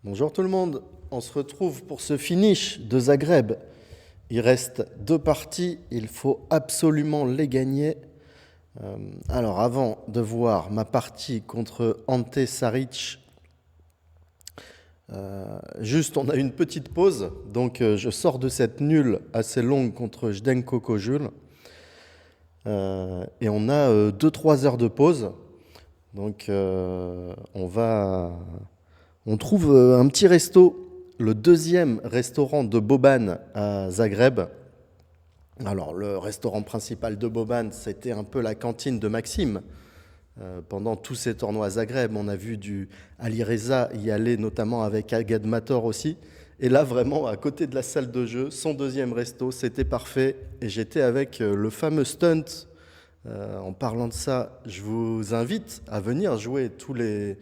Bonjour tout le monde, on se retrouve pour ce finish de Zagreb. Il reste 2 parties, il faut absolument les gagner. Alors avant de voir ma partie contre Ante Saric, juste on a une petite pause, donc je sors de cette nulle assez longue contre Zdenko Kojul. Et on a 2-3 heures de pause, donc on trouve un petit resto, le deuxième restaurant de Boban à Zagreb. Alors, le restaurant principal de Boban, c'était un peu la cantine de Maxime. Pendant tous ces tournois à Zagreb, on a vu du Ali Reza y aller, notamment avec Agad Mator aussi. Et là, vraiment, à côté de la salle de jeu, son deuxième resto, c'était parfait. Et j'étais avec le fameux stunt. En parlant de ça, je vous invite à venir jouer tous les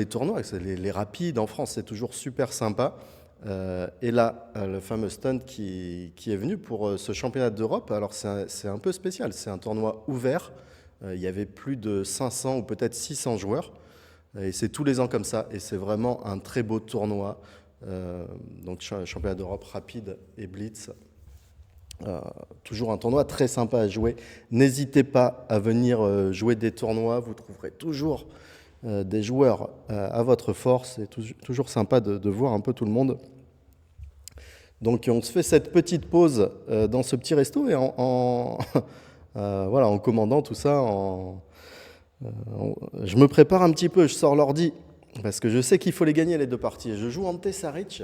tournois, les rapides en France, c'est toujours super sympa. Et là, le fameux stunt qui est venu pour ce championnat d'Europe, alors c'est un peu spécial, c'est un tournoi ouvert. Il y avait plus de 500 ou peut-être 600 joueurs. Et c'est tous les ans comme ça. Et c'est vraiment un très beau tournoi. Donc championnat d'Europe rapide et blitz. Toujours un tournoi très sympa à jouer. N'hésitez pas à venir jouer des tournois. Vous trouverez toujours des joueurs à votre force. C'est toujours sympa de voir un peu tout le monde. Donc on se fait cette petite pause dans ce petit resto et en commandant tout ça, je me prépare un petit peu, je sors l'ordi parce que je sais qu'il faut les gagner les 2 parties. Je joue Ante Saric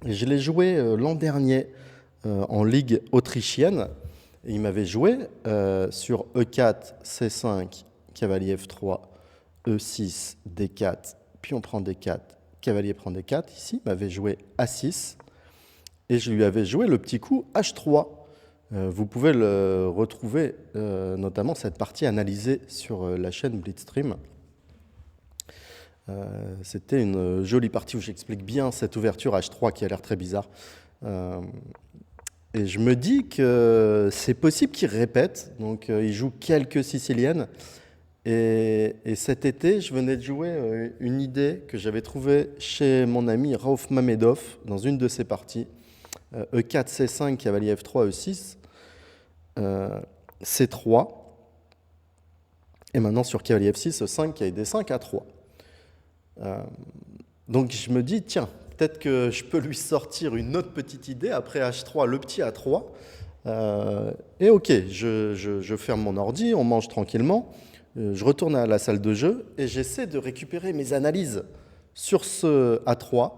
et je l'ai joué l'an dernier en ligue autrichienne. Et il m'avait joué sur E4, C5, cavalier F3, E6, D4, puis on prend D4, cavalier prend D4. Ici, il m'avait joué A6 et je lui avais joué le petit coup H3. Vous pouvez le retrouver, notamment cette partie analysée sur la chaîne Blitzstream. C'était une jolie partie où j'explique bien cette ouverture H3 qui a l'air très bizarre. Et je me dis que c'est possible qu'il répète. Donc il joue quelques siciliennes. Et cet été, je venais de jouer une idée que j'avais trouvée chez mon ami Rauf Mamedov dans une de ses parties. E4, C5, cavalier F3, E6, C3. Et maintenant sur cavalier F6, E5, cavalier D5, A3. Donc je me dis, tiens, peut-être que je peux lui sortir une autre petite idée après H3, le petit A3. Et ok, je ferme mon ordi, on mange tranquillement. Je retourne à la salle de jeu et j'essaie de récupérer mes analyses sur ce A3.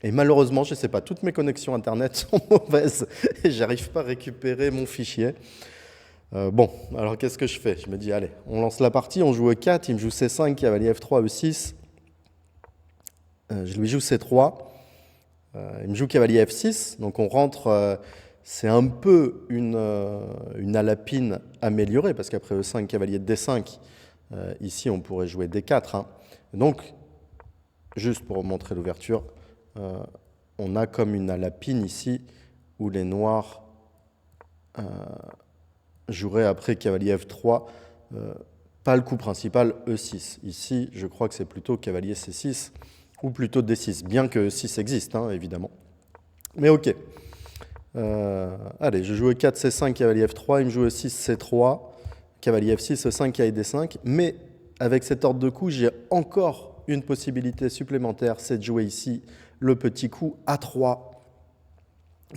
Et malheureusement, je ne sais pas, toutes mes connexions Internet sont mauvaises et j'arrive pas à récupérer mon fichier. Bon, alors qu'est-ce que je fais? Je me dis, allez, on lance la partie, on joue E4, il me joue C5, cavalier F3, E6. Je lui joue C3, il me joue cavalier F6, donc on rentre, c'est un peu une alapine améliorée, parce qu'après E5, cavalier D5, ici on pourrait jouer D4. Hein. Donc, juste pour vous montrer l'ouverture, on a comme une alapine ici, où les noirs joueraient après cavalier F3, pas le coup principal, E6. Ici, je crois que c'est plutôt cavalier C6, ou plutôt D6, bien que 6 existe, hein, évidemment. Mais ok. Allez, je joue E4, C5, cavalier F3, il me joue E6, C3, cavalier F6, E5, cavalier D5. Mais avec cet ordre de coup, j'ai encore une possibilité supplémentaire, c'est de jouer ici le petit coup A3,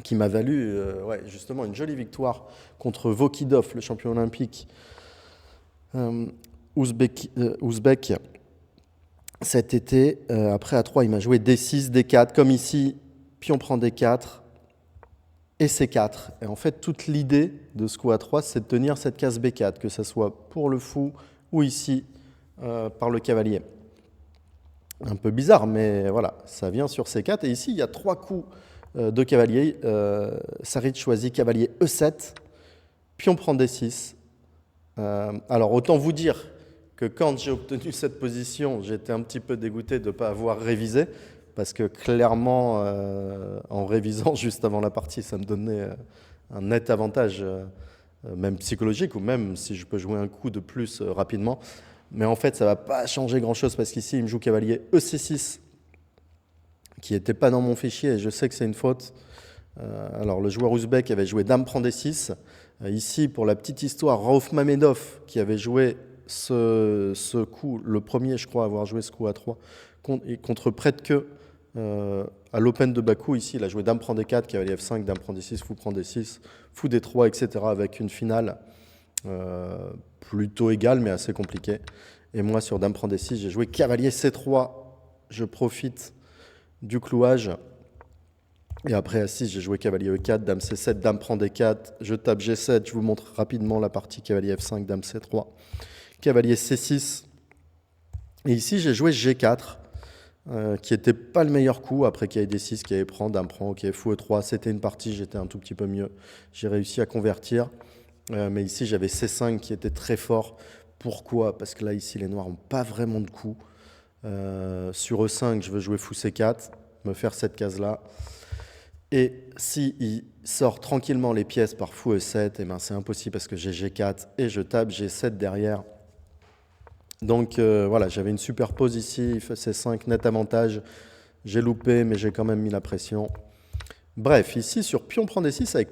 qui m'a valu justement une jolie victoire contre Vokidov, le champion olympique ouzbek. Cet été, après A3, il m'a joué D6, D4, comme ici, puis on prend D4 et C4. Et en fait, toute l'idée de ce coup A3, c'est de tenir cette case B4, que ce soit pour le fou ou ici, par le cavalier. Un peu bizarre, mais voilà, ça vient sur C4. Et ici, il y a 3 coups de cavalier. Saric choisit cavalier E7, puis on prend D6. Alors, autant vous dire que quand j'ai obtenu cette position, j'étais un petit peu dégoûté de ne pas avoir révisé, parce que clairement, en révisant juste avant la partie, ça me donnait un net avantage, même psychologique, ou même si je peux jouer un coup de plus rapidement. Mais en fait, ça ne va pas changer grand-chose, parce qu'ici, il me joue cavalier EC6 qui n'était pas dans mon fichier, et je sais que c'est une faute. Alors, le joueur ouzbek avait joué Dame prend D6. Ici, pour la petite histoire, Raouf Mamedov, qui avait joué ce coup, le premier, je crois, à avoir joué ce coup à 3, contre Predke, à l'Open de Bakou. Ici, il a joué Dame prend D4, cavalier F5, Dame prend D6, Fou prend D6, Fou D3, etc., avec une finale plutôt égale, mais assez compliquée. Et moi, sur Dame prend D6, j'ai joué cavalier C3. Je profite du clouage. Et après A6, j'ai joué cavalier E4, Dame C7, Dame prend D4, je tape G7, je vous montre rapidement la partie cavalier F5, Dame C3, cavalier C6. Et ici, j'ai joué G4, qui n'était pas le meilleur coup, après cavalier D6, cavalier prend, Dame prend, ok, Fou E3, c'était une partie, j'étais un tout petit peu mieux. J'ai réussi à convertir, mais ici, j'avais C5 qui était très fort. Pourquoi? Parce que là, ici, les noirs n'ont pas vraiment de coups. Sur E5, je veux jouer Fou C4, me faire cette case-là. Et s'il sort tranquillement les pièces par Fou E7, eh ben c'est impossible parce que j'ai G4 et je tape G7 derrière. Donc voilà, j'avais une super pose ici, il fait C5, net avantage. J'ai loupé, mais j'ai quand même mis la pression. Bref, ici sur pion prend D6, avec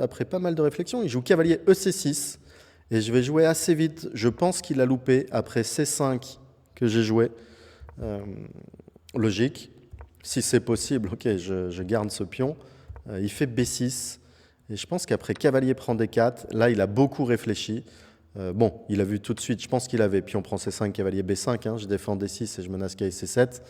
après pas mal de réflexion, il joue cavalier EC6. Et je vais jouer assez vite. Je pense qu'il a loupé après C5 que j'ai joué. Logique. Si c'est possible, ok, je garde ce pion. Il fait B6. Et je pense qu'après cavalier prend D4, là, il a beaucoup réfléchi. Bon, il a vu tout de suite, je pense qu'il avait pion prend C5, cavalier B5. Hein, je défends D6 et je menace cavalier C7.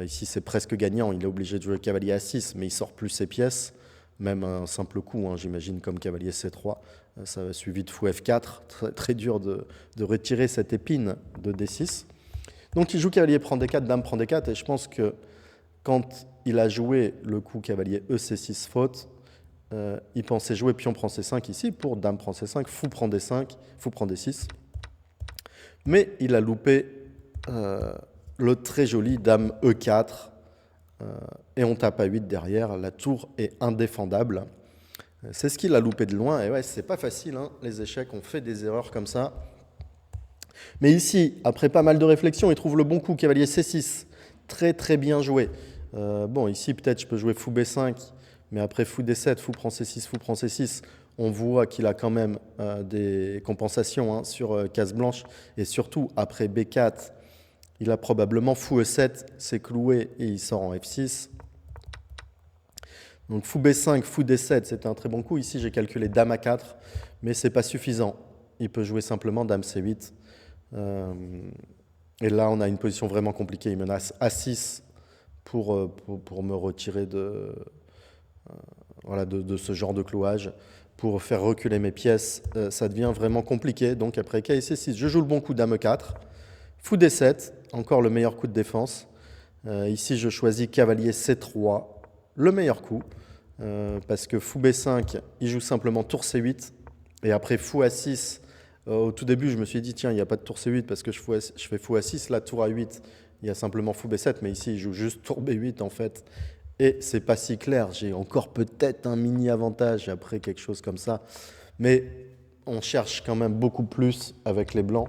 Ici, c'est presque gagnant. Il est obligé de jouer cavalier A6, mais il sort plus ses pièces. Même un simple coup, hein, j'imagine, comme cavalier C3. Ça va suivi de Fou F4. Très, très dur de retirer cette épine de D6. Donc, il joue cavalier prend D4, Dame prend D4. Et je pense que quand il a joué le coup cavalier EC6 faute, il pensait jouer pion prend C5 ici pour Dame prend C5, Fou prend D5, Fou prend D6. Mais il a loupé le très joli Dame E4. Et on tape à 8 derrière. La tour est indéfendable. C'est ce qu'il a loupé de loin. Et ouais, c'est pas facile, hein, les échecs. On fait des erreurs comme ça. Mais ici, après pas mal de réflexion, il trouve le bon coup, cavalier C6. Très très bien joué. Bon, ici, peut-être je peux jouer Fou B5, mais après Fou D7, Fou prend C6, Fou prend C6, on voit qu'il a quand même des compensations, hein, sur case blanche. Et surtout, après B4, il a probablement Fou E7, c'est cloué et il sort en F6. Donc Fou B5, Fou D7, c'était un très bon coup. Ici, j'ai calculé Dame A4, mais ce n'est pas suffisant. Il peut jouer simplement Dame C8. Et là, on a une position vraiment compliquée. Il menace A6 pour me retirer voilà, de ce genre de clouage. Pour faire reculer mes pièces, ça devient vraiment compliqué. Donc après cavalier C6, je joue le bon coup Dame E4. Fou D7, encore le meilleur coup de défense. Ici, je choisis cavalier C3, le meilleur coup. Parce que Fou B5, il joue simplement tour C8. Et après Fou A6, au tout début, je me suis dit, tiens, il n'y a pas de tour C8 parce que je fais Fou A6, là, tour A8, il y a simplement Fou B7, mais ici, il joue juste tour B8 en fait. Et c'est pas si clair, j'ai encore peut-être un mini avantage après quelque chose comme ça. Mais on cherche quand même beaucoup plus avec les blancs.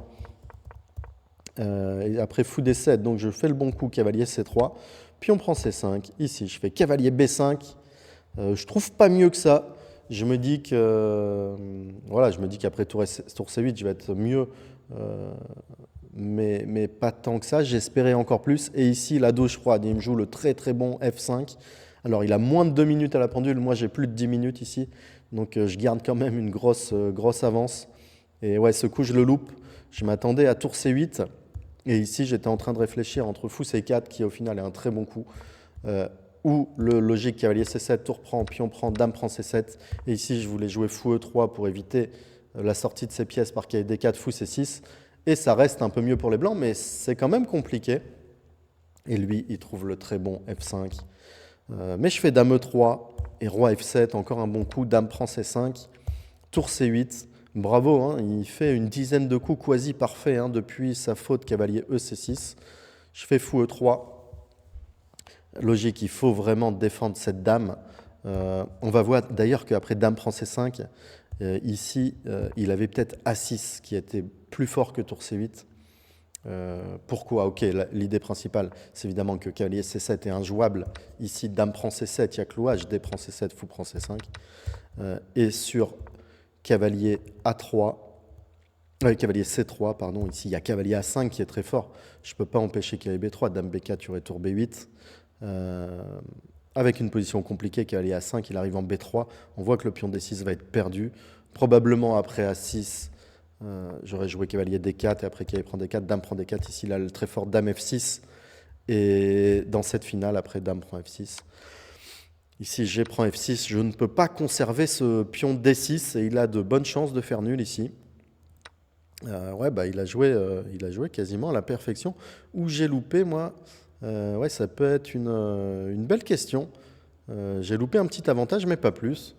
Et après Fou D7, donc je fais le bon coup, cavalier C3, puis on prend C5. Ici, je fais cavalier B5. Je trouve pas mieux que ça. Je me dis voilà, je me dis qu'après tour C8, je vais être mieux, mais pas tant que ça. J'espérais encore plus. Et ici, la douche froide, il me joue le très très bon F5. Alors, il a moins de 2 minutes à la pendule. Moi, j'ai plus de 10 minutes ici. Donc, je garde quand même une grosse avance. Et ouais, ce coup, je le loupe. Je m'attendais à tour C8. Et ici, j'étais en train de réfléchir entre Fou C4, qui au final est un très bon coup, ou le logique cavalier C7, tour prend, pion prend, Dame prend C7. Et ici, je voulais jouer Fou E3 pour éviter la sortie de ces pièces par cavalier D4, Fou C6. Et ça reste un peu mieux pour les blancs, mais c'est quand même compliqué. Et lui, il trouve le très bon F5. Mais je fais Dame E3 et Roi F7, encore un bon coup, Dame prend C5, tour C8. Bravo, hein, il fait une dizaine de coups quasi parfaits, hein, depuis sa faute cavalier EC6. Je fais Fou E3. Logique, il faut vraiment défendre cette dame. On va voir d'ailleurs qu'après Dame prend C5, ici, il avait peut-être A6 qui était plus fort que tour C8. Pourquoi? Ok, l'idée principale, c'est évidemment que cavalier C7 est injouable. Ici, dame prend C7, il n'y a que l'ouage, D prend C7, fou prend C5. Et sur cavalier A3, cavalier C3, pardon, ici il y a cavalier A5 qui est très fort. Je ne peux pas empêcher cavalier B3, dame B4, tu aurais tour B8. Avec une position compliquée, cavalier A5, il arrive en B3. On voit que le pion D6 va être perdu. Probablement après A6, j'aurais joué cavalier D4 et après cavalier prend D4, dame prend D4. Ici, il a le très fort dame F6. Et dans cette finale, après dame prend F6. Ici, G prend F6. Je ne peux pas conserver ce pion D6 et il a de bonnes chances de faire nul ici. Ouais, bah, il a joué quasiment à la perfection. Où j'ai loupé, moi, ouais, ça peut être une belle question. J'ai loupé un petit avantage, mais pas plus.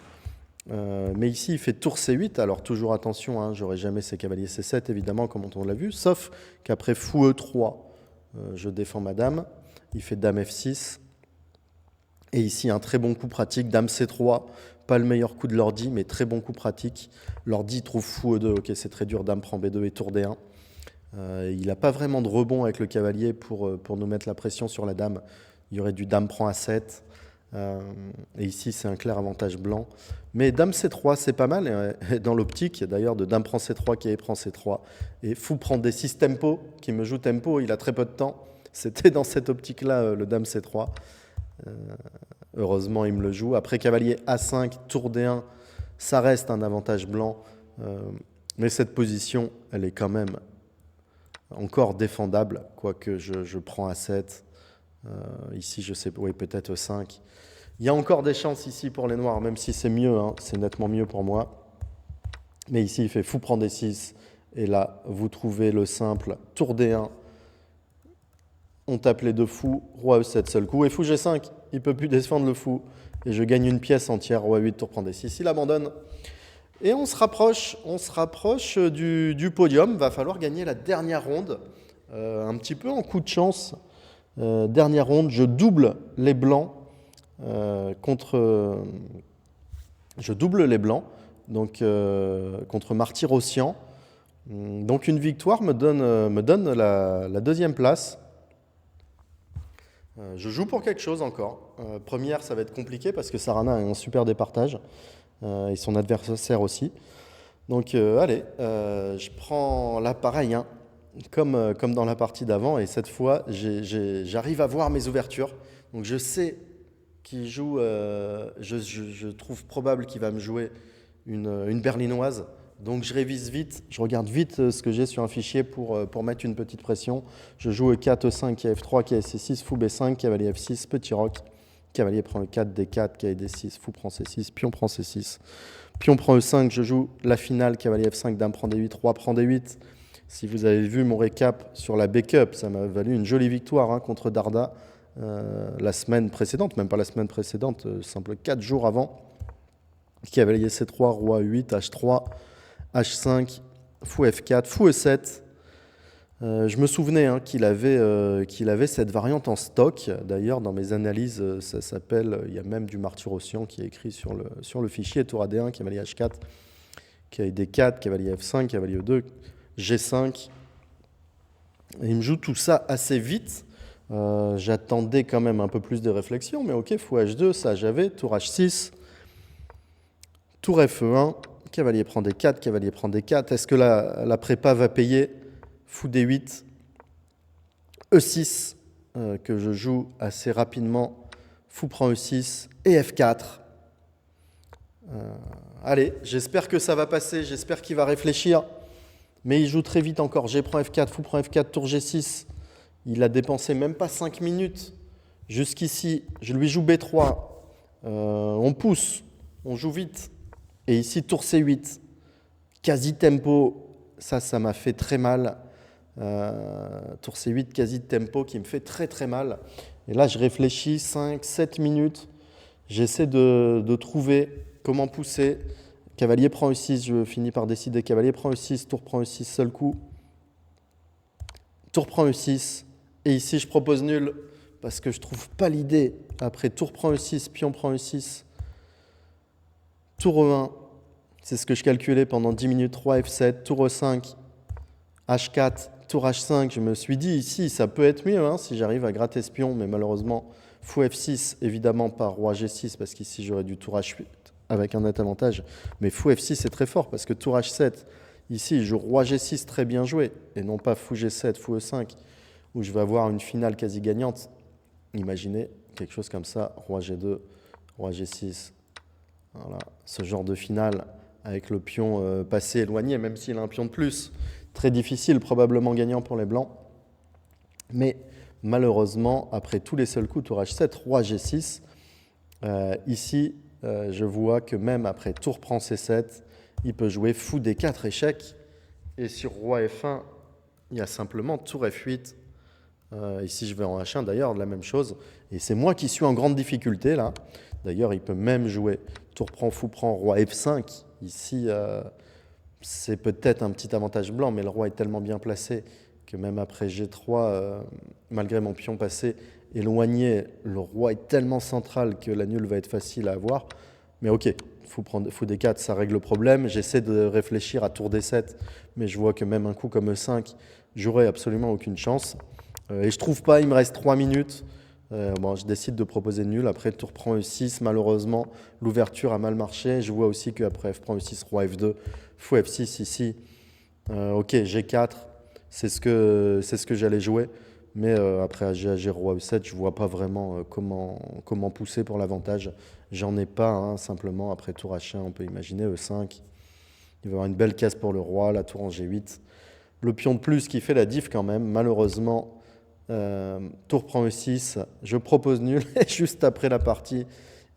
Mais ici, il fait tour C8. Alors, toujours attention, hein, j'aurais jamais ces cavaliers C7, évidemment, comme on l'a vu. Sauf qu'après fou E3, je défends ma dame. Il fait dame F6. Et ici, un très bon coup pratique, dame C3. Pas le meilleur coup de l'ordi, mais très bon coup pratique. L'ordi trouve fou E2. Ok, c'est très dur, dame prend B2 et tour D1. Il n'a pas vraiment de rebond avec le cavalier pour nous mettre la pression sur la dame. Il y aurait du dame prend A7. Et ici, c'est un clair avantage blanc. Mais dame C3, c'est pas mal. Et dans l'optique, d'ailleurs, de dame prend C3, cavalier prend C3. Et fou prend D6 tempo, qui me joue tempo. Il a très peu de temps. C'était dans cette optique-là, le dame C3. Heureusement, il me le joue. Après cavalier A5, tour D1, ça reste un avantage blanc. Mais cette position, elle est quand même encore défendable, quoique je prends A7. Ici, je sais, oui, peut-être E5. Il y a encore des chances ici pour les noirs, même si c'est mieux, hein, c'est nettement mieux pour moi. Mais ici, il fait fou prend D6. Et là, vous trouvez le simple tour D1. On tape les deux fous, roi E7 seul coup. Et fou G5, il ne peut plus défendre le fou. Et je gagne une pièce entière, roi 8, tour prend D6. Il abandonne. Et on se rapproche du podium. Va falloir gagner la dernière ronde. Un petit peu en coup de chance. Dernière ronde, je double les blancs contre Martyr-Ossian. Donc une victoire me donne la deuxième place. Je joue pour quelque chose encore. Première, ça va être compliqué parce que Sarana a un super départage et son adversaire aussi. Donc allez, je prends là pareil, hein, comme dans la partie d'avant, et cette fois, j'arrive à voir mes ouvertures. Donc je sais qu'il joue, je trouve probable qu'il va me jouer une berlinoise. Donc je révise vite, je regarde vite ce que j'ai sur un fichier pour mettre une petite pression. Je joue E4, E5, cavalier F3, cavalier C6, fou B5, cavalier F6, petit roc. Cavalier prend E4, D4, cavalier D6, fou prend C6, pion prend C6. Pion prend E5, je joue la finale, cavalier F5, dame prend D8, roi prend D8. Si vous avez vu mon récap sur la backup, ça m'a valu une jolie victoire hein, contre Darda la semaine précédente, même pas la semaine précédente, simple 4 jours avant. Cavalier C3, roi 8, H3, H5, fou F4, fou E7. Je me souvenais hein, qu'il avait cette variante en stock. D'ailleurs, dans mes analyses, ça s'appelle, il y a même du Martyr-Ossian qui est écrit sur le fichier, tour AD1, cavalier H4, cavalier D4, cavalier F5, cavalier E2, G5. Et il me joue tout ça assez vite. J'attendais quand même un peu plus de réflexion, mais ok, fou H2, ça j'avais, tour H6, tour Fe1, cavalier prend D4, cavalier prend D4. Est-ce que la prépa va payer? Fou D8, E6, que je joue assez rapidement, fou prend E6 et F4. Allez, j'espère que ça va passer, j'espère qu'il va réfléchir, mais il joue très vite encore. G prend F4, fou prend F4, tour G6. Il a dépensé même pas 5 minutes. Jusqu'ici, je lui joue B3. On pousse, on joue vite. Et ici, tour C8. Quasi tempo, ça m'a fait très mal. Tour C8, quasi tempo qui me fait très très mal. Et là, je réfléchis 5-7 minutes. J'essaie de trouver comment pousser. Cavalier prend E6, je finis par décider. Cavalier prend E6, tour prend E6, seul coup. Tour prend E6. Et ici, je propose nul parce que je ne trouve pas l'idée. Après, tour prend E6, pion prend E6. Tour E1, c'est ce que je calculais pendant 10 minutes. 3 F7, tour E5, H4, tour H5, je me suis dit ici, ça peut être mieux hein, si j'arrive à gratter ce pion, mais malheureusement, fou F6, évidemment pas roi G6, parce qu'ici j'aurais du tour H8 avec un net avantage, mais fou F6 est très fort, parce que tour H7, ici, je joue roi G6 très bien joué, et non pas fou G7, fou E5, où je vais avoir une finale quasi gagnante. Imaginez quelque chose comme ça, roi G2, roi G6, voilà, ce genre de finale avec le pion passé éloigné, même s'il a un pion de plus. Très difficile, probablement gagnant pour les blancs. Mais malheureusement, après tous les seuls coups, tour H7, roi G6, ici, je vois que même après tour prend C7, il peut jouer fou D4 échec. Et sur roi F1, il y a simplement tour F8. Ici, je vais en H1 d'ailleurs, la même chose. Et c'est moi qui suis en grande difficulté là. D'ailleurs, il peut même jouer tour prend, fou prend, roi F5. Ici, c'est peut-être un petit avantage blanc, mais le roi est tellement bien placé que même après G3, malgré mon pion passé éloigné, le roi est tellement central que la nulle va être facile à avoir. Mais ok, fou D4, ça règle le problème. J'essaie de réfléchir à tour D7, mais je vois que même un coup comme E5, j'aurai absolument aucune chance. Et je trouve pas, il me reste 3 minutes. Bon, je décide de proposer nul. Après, tour prend E6, malheureusement, l'ouverture a mal marché. Je vois aussi qu'après F prend E6, roi F2, fou F6 ici. Ok, G4, c'est ce que j'allais jouer. Mais après G, roi E7, je vois pas vraiment comment pousser pour l'avantage. J'en ai pas, hein, simplement. Après tour H1, on peut imaginer E5. Il va y avoir une belle case pour le roi, la tour en G8. Le pion de plus qui fait la diff quand même, malheureusement. Tour prend E6, je propose nul, et juste après la partie,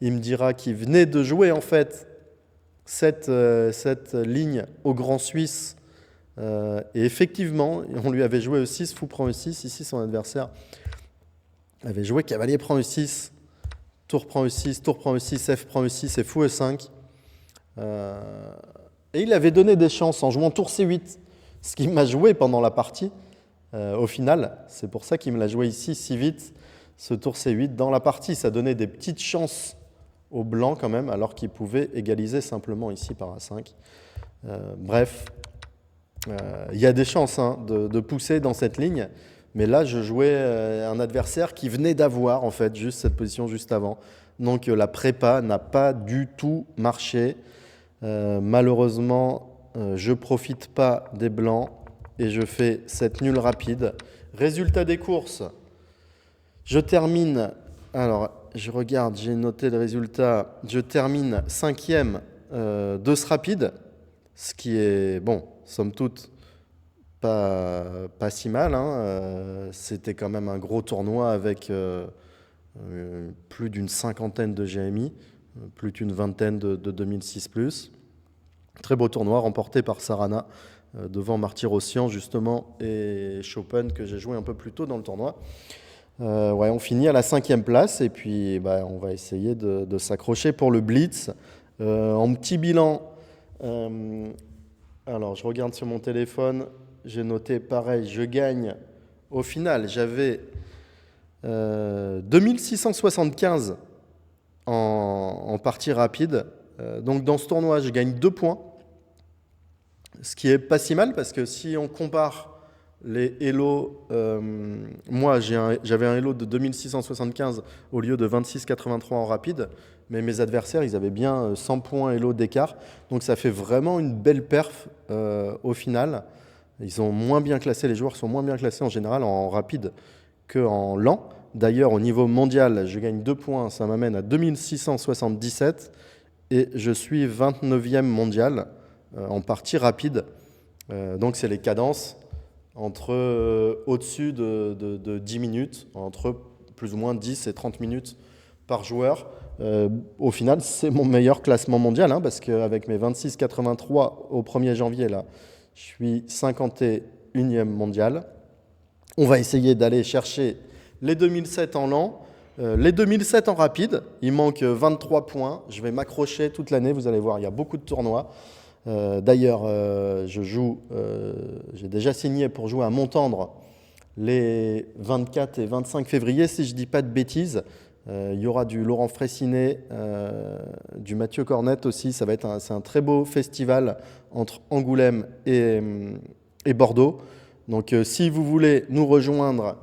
il me dira qu'il venait de jouer en fait cette ligne au grand Suisse. Et effectivement, on lui avait joué E6, fou prend E6, ici son adversaire avait joué cavalier prend E6, tour prend E6, tour prend E6, F prend E6 et fou E5. Et il avait donné des chances en jouant tour C8, ce qui m'a joué pendant la partie. Au final, c'est pour ça qu'il me l'a joué ici si vite, ce tour C8. Dans la partie, ça donnait des petites chances aux blancs quand même, alors qu'il pouvait égaliser simplement ici par A5. Bref, il y a des chances hein, de pousser dans cette ligne, mais là, je jouais un adversaire qui venait d'avoir en fait juste cette position juste avant. Donc la prépa n'a pas du tout marché. Malheureusement, je ne profite pas des blancs. Et je fais cette nulle rapide. Résultat des courses, je termine, alors je regarde, j'ai noté le résultat, je termine 5e de ce rapide, ce qui est, bon, somme toute, pas si mal. Hein. C'était quand même un gros tournoi avec plus d'une cinquantaine de GMI, plus d'une vingtaine de 2006+. Très beau tournoi remporté par Sarana. Devant Martyrossian justement et Chopin que j'ai joué un peu plus tôt dans le tournoi. Ouais, on finit à la 5e place et puis on va essayer de s'accrocher pour le Blitz. En petit bilan, alors je regarde sur mon téléphone, j'ai noté pareil, je gagne au final, j'avais 2675 en partie rapide. Donc dans ce tournoi, je gagne 2 points. Ce qui est pas si mal parce que si on compare les Elo, moi j'avais un Elo de 2675 au lieu de 2683 en rapide, mais mes adversaires ils avaient bien 100 points Elo d'écart, donc ça fait vraiment une belle perf au final. Ils sont moins bien classés, les joueurs sont moins bien classés en général en rapide qu'en lent. D'ailleurs au niveau mondial, je gagne 2 points, ça m'amène à 2677 et je suis 29e mondial. En partie rapide. Donc c'est les cadences entre au-dessus de 10 minutes, entre plus ou moins 10 et 30 minutes par joueur. Au final, c'est mon meilleur classement mondial, hein, parce qu'avec mes 26,83 au 1er janvier, là, je suis 51e mondial. On va essayer d'aller chercher les 2007 en lent, les 2007 en rapide. Il manque 23 points. Je vais m'accrocher toute l'année, vous allez voir, il y a beaucoup de tournois. D'ailleurs, j'ai déjà signé pour jouer à Montendre les 24 et 25 février, si je ne dis pas de bêtises. Il y aura du Laurent Fraissinet, du Mathieu Cornette aussi. C'est un très beau festival entre Angoulême et Bordeaux. Donc si vous voulez nous rejoindre,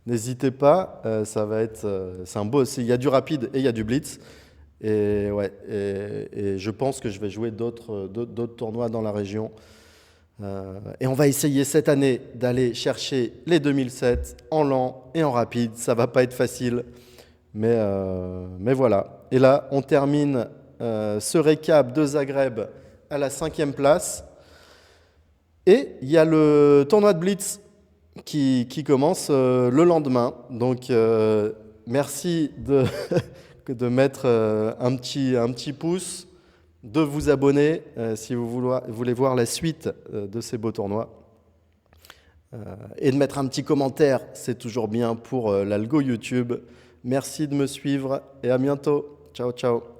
n'hésitez pas, ça va être, c'est un beau, il y a du rapide et il y a du blitz. Et, ouais, et je pense que je vais jouer d'autres tournois dans la région. Et on va essayer cette année d'aller chercher les 2007 en lent et en rapide. Ça va pas être facile, mais voilà. Et là, on termine ce récap de Zagreb à la 5e place. Et il y a le tournoi de Blitz qui commence le lendemain. Donc, merci de mettre un petit pouce, de vous abonner si vous voulez voir la suite de ces beaux tournois. Et de mettre un petit commentaire, c'est toujours bien pour l'algo YouTube. Merci de me suivre et à bientôt. Ciao, ciao.